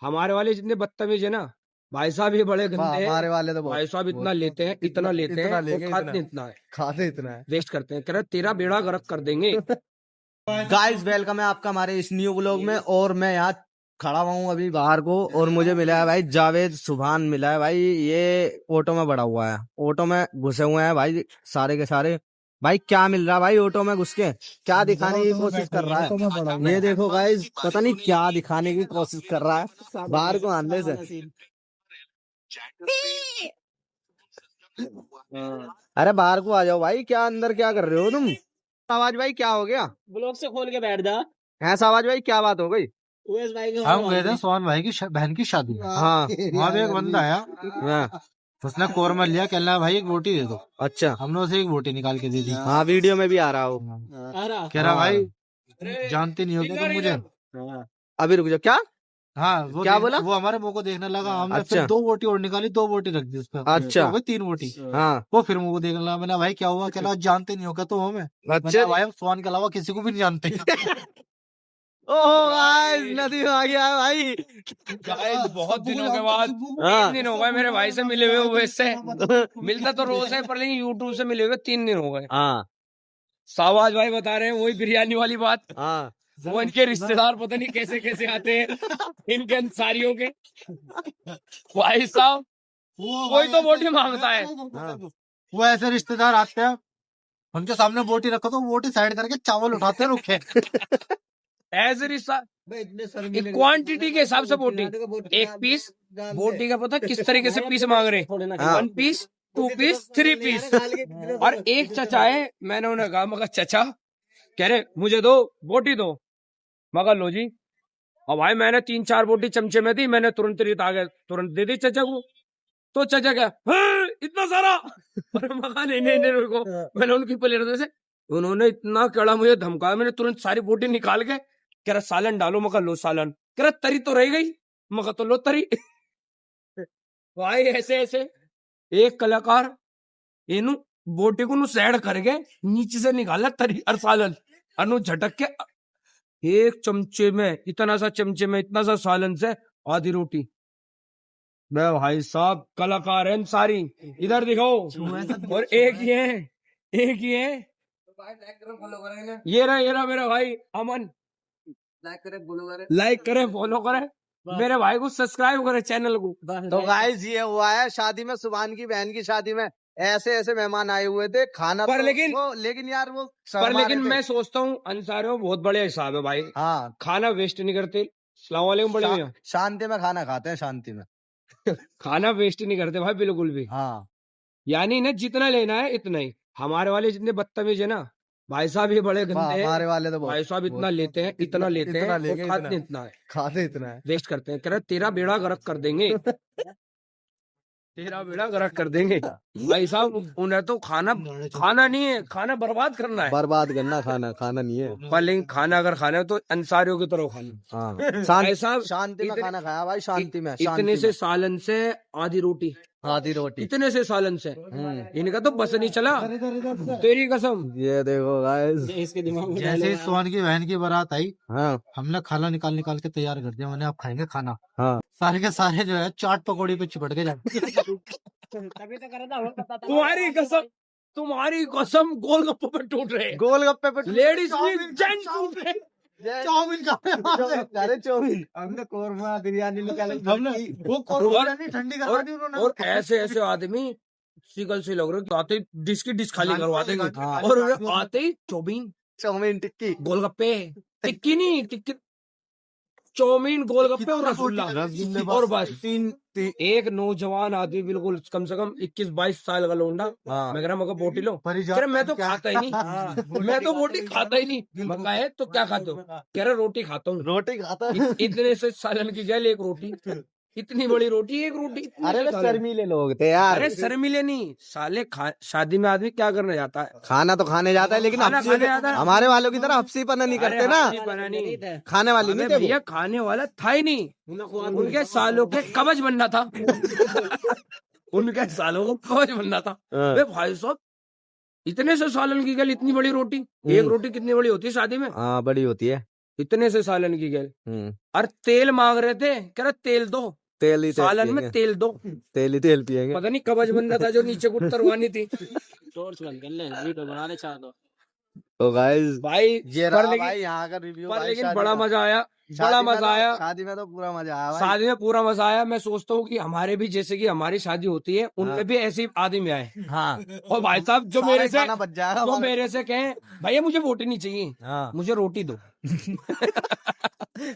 हमारे वाले जितने बदतमीज है ना, भाई साहब ये बड़े गंदे हैं। हमारे वाले तो भाई साहब इतना लेते हैं, इतना लेते हैं और खाते इतना है, खाते इतना है। वेस्ट करते हैं। कह रहे तेरा बेड़ा गर्क कर देंगे। गाइस वेलकम है आपका हमारे इस न्यू व्लॉग में। और मैं यहाँ खड़ा हुआ हूँ अभी बाहर को, और मुझे मिला है भाई जावेद सुभान मिला है भाई। ये ऑटो में बड़ा हुआ है, ऑटो में घुसे हुए हैं भाई सारे के सारे। भाई क्या मिल रहा है भाई ऑटो में घुस के, क्या दिखाने की कोशिश कर रहा है ये देखो गाइस, पता नहीं क्या दिखाने की कोशिश कर रहा है बाहर को आने से। अरे बाहर को आ जाओ भाई, क्या अंदर क्या कर रहे हो तुम? आवाज भाई क्या हो गया? ब्लॉग से खोल के बैठ जा। ऐसा आवाज भाई क्या बात हो गई? हम गए थे सोहन भाई की बहन की शादी में। हाँ वहाँ पे एक बंदा आया, हाँ, उसने कोरमा लिया, कहना भाई एक बोटी दे दो। अच्छा हमने उसे एक बोटी निकाल के दे दी। हाँ वीडियो में भी आ रहा हो। कह रहा भाई जानते नहीं हो क्या तुम मुझे? अभी रुक जाओ, क्या हाँ वो क्या बोला? वो हमारे मुंह को देखने लगा। हमने अच्छा। फिर 2 बोटी और निकाली, 2 बोटी रख दी उस पर। अच्छा। वो 3 बोटी। हाँ वो फिर मुंह को देखने लगा। मैंने भाई क्या हुआ? कहला जानते नहीं हो क्या तुम हमें? अच्छा भाई हम सोहन के अलावा किसी को भी नहीं जानते। ओह गाइस नदी में आ गया है भाई। गाइस बहुत दिनों के बाद हाँ। 3 दिन हो गए मेरे भाई से मिले हुए। वैसे मिलता तो रोज है, पर लेकिन यूट्यूब से मिले हुए 3 दिन हो गए। हाँ सावाज भाई बता रहे हैं वही बिरयानी वाली बात। हाँ वो इनके रिश्तेदार पता नहीं कैसे कैसे आते हैं इनके अंसारियों के। भाई साहब कोई तो बोटी मांगता है। वो ऐसे रिश्तेदार आते हैं, उनके सामने बोटी रखो तो बोटी साइड करके चावल उठाते रुके। एज रिश्ता क्वांटिटी के हिसाब से बोटी, 1 पीस बोटी का पता किस तरीके से पीस मांग रहे हैं। 1 पीस, 2 पीस, 3 पीस। और एक चचा है, मैंने उन्हें कहा मगर चचा, कह रहे मुझे दो बोटी दो। मगर लो जी। और भाई मैंने 3-4 बोटी चमचे में दी, मैंने तुरंत तुरंत दे दी चचा को। तो चचा क्या इतना सारा? अरे मगा नहीं रुको, मैंने उनकी प्लेट से, उन्होंने इतना कड़ा मुझे धमकाया, मैंने तुरंत सारी बोटी निकाल के कह रहा सालन डालो। मगर लो सालन। कह रहा तरी तो रह गई। मगर तो लो तरी। भाई ऐसे ऐसे एक कलाकार इनु बोटी को सैड करके नीचे से निकाला तरी और सालन, अनु झटक के एक चमचे में, इतना सा चमचे में इतना सा सालन से आधी रोटी। मैं भाई साहब कलाकार है सारी, इधर दिखाओ। और एक ही है ये रहा मेरा भाई अमन। लाइक करे फॉलो करे, मेरे भाई को सब्सक्राइब करे चैनल को। तो गाइस ये हुआ है शादी में, सुभान की बहन की शादी में ऐसे ऐसे मेहमान आए हुए थे खाना पर तो, लेकिन यार वो पर लेकिन मैं सोचता हूँ अंसारियों बहुत बड़े हिसाब है भाई। हाँ खाना वेस्ट नहीं करते। सलाम वालेकुम बड़े भैया। शांति में खाना खाते हैं, शांति में। खाना वेस्ट नहीं करते भाई बिल्कुल भी। हाँ यानी ना जितना लेना है इतना ही। हमारे वाले जितने बदतमीज है ना, भाई साहब ये बड़े गंदे हैं। हमारे वाले तो भाई साहब इतना लेते हैं, इतना लेते हैं और खाते इतना है, खाते इतना है, वेस्ट करते हैं। कह रहे तेरा बेड़ा गर्क कर देंगे। तेरा बेड़ा गर्क कर देंगे। भाई साहब उन्हें तो खाना नहीं है, खाना बर्बाद करना है। बर्बाद करना खाना नहीं है। पर लेकिन खाना अगर खाना है तो अंसारियों की तरह खाना। हाँ साहब शांति में खाना खाया भाई, शांति में। इतने से सालन से आधी रोटी, इतने से सालन से इनका तो बस नहीं चला। तेरी कसम। ये देखो गाइस, इसके दिमाग में जैसे सोहन की बहन की बारात आई, हाँ हमने खाना निकाल के तैयार कर दिया। मैंने आप खाएंगे खाना। हाँ सारे के सारे जो है चाट पकौड़ी पे चिपट के जाते। तभी तो करा था। तुम्हारी कसम गोलगप्पे पे टूट रहे, गोलगप्पे पे लेडीज भी जेंट्स टूट रहे। चाउमीन का अरे चाउमीन, हमने कोरमा बिरयानी निकाली, हमने वो ठंडी करवा दी उन्होंने। और ऐसे आदमी सिकल से लग रहे हैं, आते ही डिश खाली करवाते हैं। और उन्हें आते ही चाउमीन टिक्की, गोलगप्पे, टिक्की नहीं टिक्की, चाउमीन गोलगप्पे और रसगुल्ला और बस। एक नौजवान आदमी बिल्कुल कम से कम 21-22 साल का लोंडा। मैं कह रहा मगर बोटी लो। कह रहा मैं तो खाता ही नहीं, मैं तो बोटी खाता ही नहीं। मगा है तो क्या खाते हो? कह रहा रोटी खाता हूँ। रोटी खाता है। इतने से सालन की जेल एक रोटी, इतनी बड़ी रोटी एक रोटी। अरे शर्मीले लोग थे यार। अरे शर्मीले नहीं साले, शादी में आदमी क्या करने जाता है? खाना तो खाने जाता है, लेकिन हमारे वालों की तरह हफ्सी पना नहीं करते ना। खाने वाली नहीं थे भैया, खाने वाला था ही नहीं। उनके सालों के कवच बनना था। उनके सालों को कवच बनना था। भाई साहब इतने से सालन की गल, इतनी बड़ी रोटी। एक रोटी कितनी बड़ी होती है शादी में? हाँ बड़ी होती है। इतने से सालन की गैल। हम्म। और तेल मांग रहे थे, कह रहे तेल दो, तेल ही तेल सालन में पियेंगे। तेल दो। तेल ही तेल पियेंगे। पता नहीं कवच बंदा था जो नीचे को उतरवानी थी। टॉर्च बंद कर ले, वीडियो बना ले चाह दो। तो गाइस भाई ये पर रहा लेकिन- भाई यहाँ का रिव्यू। पर भाई लेकिन शादी बड़ा का। मजा आया, शादी बड़ा में मजा तो- आया। शादी में तो पूरा मजा आया भाई। शादी में पूरा मजा आया। मैं सोचता हूँ कि हमारे भी जैसे कि हमारी शादी होती है, उनमें भी ऐसे आदमी आए। हाँ। और भाई साहब जो सारा मेरे से खाना बच जाएगा जो हमारा। मेरे से कहें भैया मुझे रोटी नहीं चाहिए, हाँ। मुझे रोटी दो।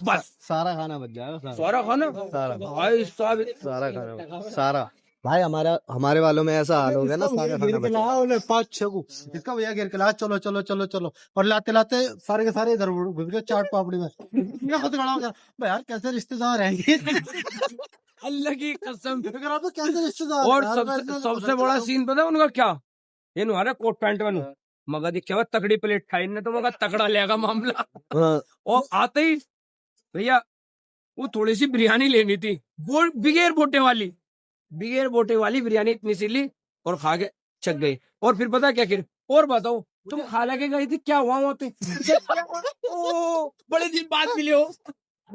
बस सारा खाना बच जाएगा सारा। सारा खाना सारा। भाई साहब सारा खाना सारा। भाई हमारे वालों में ऐसा हाल हो गया ना, सारा खाना बच जाएगा। 5-6 को इसका भैया गिर के ला, चलो चलो चलो चलो, और लाते लाते सारे के सारे इधर घुस गए चाट पापड़ी में। मैं खुद खड़ा हो गया, भाई यार कैसे रिश्तेदार हैं ये। अल्लाह की कसम। मैं कह रहा था कैसे रिश्तेदार और हैं? सबसे बड़ा सीन पता है उनका क्या, ये नुहारा कोट पैंट में मगा दिखा हुआ तगड़ी प्लेट खाई ने, तो मगा तगड़ा लेगा मामला। हाँ। और आते ही भैया वो थोड़ी सी बिरयानी लेनी थी, वो बिगैर बोटे वाली बिरयानी इतनी सी ली और खा के चक गई। और फिर पता क्या किया, और बताओ तुम खाला के गई थी, क्या हुआ वहाँ पे? ओ बड़े दिन बाद मिले हो।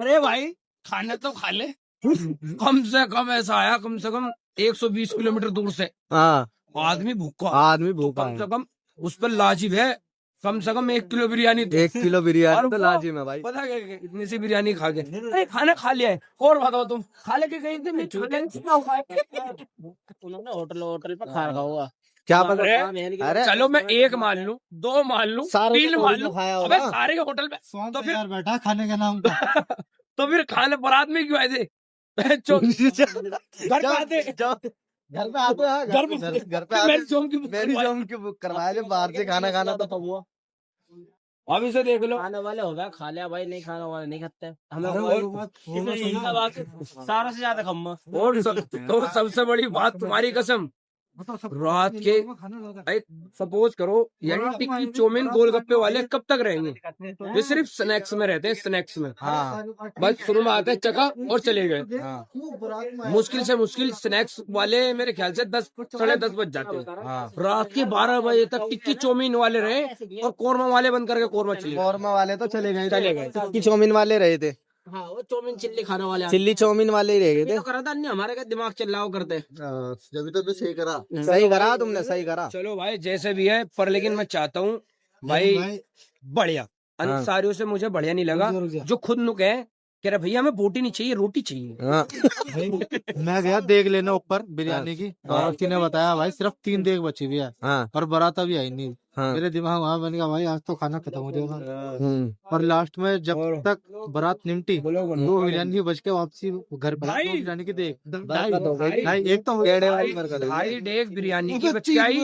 अरे भाई खाना तो खा ले। कम से कम ऐसा आया, कम से कम 120 किलोमीटर दूर से हाँ। आदमी भूखा, आदमी भूखा कम है। से कम उस पर लाजिब है, कम से कम 1 किलो बिरयानी थी। 1 किलो बिरयानी और तो वो- लाजिम है भाई। पता क्या इतनी सी बिरयानी खा के अरे खाना खा लिया है। और बताओ तुम खा लेके गई थी, मैं उन्होंने होटल पर खा रखा होगा। क्या पता। अरे अरे चलो मैं 1 मान लूं, 2 मान लूं, सारे 3 तो मान थोड़ी लूं, ना खाया अबे होगा। सारे के होटल में स्वाद तो तो फिर- यार बैठा खाने का नाम का। तो फिर खाने बारात में क्यों आए थे? घर पे आते घर पे आते हैं, घर पे घर पे आते मेरी जोम की बुक मेरी करवाई। जोम की बुक करवाया जब बाहर से खाना खाना तो हुआ। अब इसे देख लो। खाने वाले हो गया, खा लिया भाई, नहीं खाने वाले नहीं खाते। हमें और- सारा से ज्यादा खम्मा। और तो सबसे बड़ी बात तुम्हारी कसम, रात के सपोज करो यानी टिक्की चौमिन गोलगप्पे वाले कब तक रहेंगे? वे सिर्फ स्नैक्स में रहते हैं, स्नैक्स में। हाँ। बस शुरू में आते हैं चका और चले गए। हाँ। मुश्किल से मुश्किल स्नैक्स वाले मेरे ख्याल से 10 साढ़े 10 बज जाते हैं। हाँ। रात के 12 बजे तक टिक्की चौमिन वाले रहे और कोरमा वाले बंद करके कोरमा चले गए। कौरमा वाले तो चले गए चले गए। टिक्की चौमिन वाले रहे थे। हाँ वो चौमिन चिल्ली खाने वाले चिल्ली चौमिन वाले ही रह गए थे। तो करा था नहीं, हमारे का दिमाग चल रहा हो करते। जब तो सही करा सही करा तुमने, सही करा। चलो भाई जैसे भी है, पर लेकिन मैं चाहता हूँ भाई बढ़िया अंसारियों से मुझे बढ़िया नहीं लगा जो खुद नुक है कह रहा भैया हमें बोटी नहीं चाहिए, रोटी चाहिए। हाँ। मैं गया देख लेने ऊपर बिरयानी की, और ने बताया भाई सिर्फ 3 देग बची हुई है हाँ। और बारात अभी आई नहीं। हाँ। मेरे दिमाग वहां बन गया भाई आज तो खाना खत्म हो जाएगा। हम्म। और लास्ट में जब तक बारात निमटी बोलो, बोलो। 2 बिरयानी बच के वापसी घर पर भाई। 2 बिरयानी की देख बरकत हो गई। ढाई एक तो पेड़े वाली बरकत हो गई। 2.5 डेग बिरयानी की बच के आई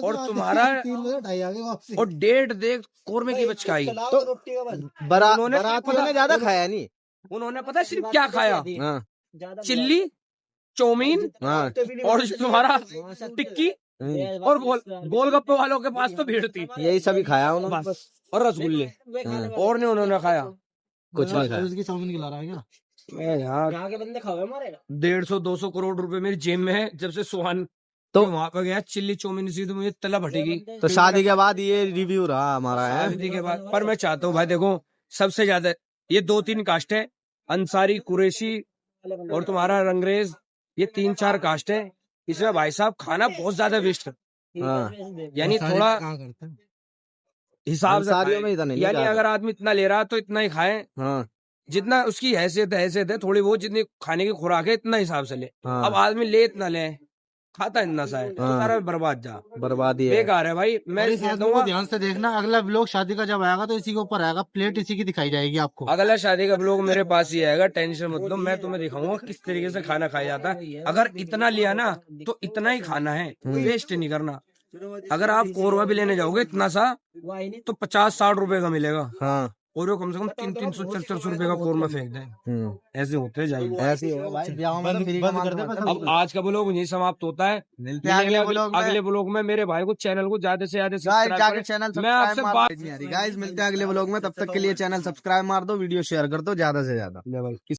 और तुम्हारा 3 बजे 2:30 आ गए वापसी। और 1.5 डेग कोरमे की बच के आई। उन्होंने बारात पता- ने ज्यादा खाया नहीं। उन्होंने पता है सिर्फ क्या खाया? हाँ। चिल्ली चौमीन हाँ। और तुम्हारा टिक्की हम्म। और गोलगप्पे वालों के पास तो भीड़ थी यही सभी खाया उन्होंने बस, और रसगुल्ले और नहीं उन्होंने खाया कुछ नहीं खाया। उसकी चाउमीन खिला रहा है क्या? यार। यहाँ के बंदे खाओ हमारे। 150-200 करोड़ रुपए मेरी जेब में है जब से सुहान तो वहां पर गया। चिल्ली चौमिन सी तो मुझे तला भटेगी तो शादी के बाद ये रिव्यू रहा हमारा है। शादी के बाद। पर मैं चाहता हूँ भाई देखो सबसे ज्यादा ये 2-3 कास्ट है, अंसारी कुरैशी और तुम्हारा रंगरेज, ये 3-4 कास्ट है। इसमें भाई साहब खाना बहुत ज्यादा वेस्ट है, हाँ। यानी थोड़ा हिसाब से अंसारियों खाएं। में इतना नहीं यानी खाया। अगर आदमी इतना ले रहा है तो इतना ही खाए, हाँ। जितना उसकी हैसियत है थोड़ी बहुत, जितनी खाने की खुराक है इतना हिसाब से ले। हाँ। अब आदमी ले इतना ले, खाता इतना सा है, तो हाँ। सारा बर्बाद जा, बर्बादी है। बेकार है भाई। मैं इस कहता आदमी को हूँ ध्यान से देखना, अगला ब्लॉग शादी का जब आएगा तो इसी के ऊपर आएगा, प्लेट इसी की दिखाई जाएगी आपको। अगला शादी का ब्लॉग मेरे पास ही आएगा, टेंशन मत लो। मैं तुम्हें दिखाऊंगा किस तरीके से खाना खाया जाता है। अगर इतना लिया ना तो इतना ही खाना है, वेस्ट नहीं करना। अगर आप कोरवा भी लेने जाओगे इतना सा तो 50-60 रुपए का मिलेगा, हाँ। और वो कम से कम 300-400 रुपए का कोरमा फेंक दें। ऐसे होते जाएंगे। ऐसे ही होगा भाई, ब्याहों में तो फ्री का माल बनता है। अब आज का ब्लॉग यहीं समाप्त होता है। मिलते हैं अगले ब्लॉग में। अगले ब्लॉग में मेरे भाई को चैनल को ज्यादा से ज्यादा गाइस सब्सक्राइब जाके करें। चैनल मैं आपसे बात गाइस मिलते हैं अगले ब्लॉग में, तब तक के लिए चैनल सब्सक्राइब मार दो, वीडियो शेयर कर दो ज्यादा से ज्यादा।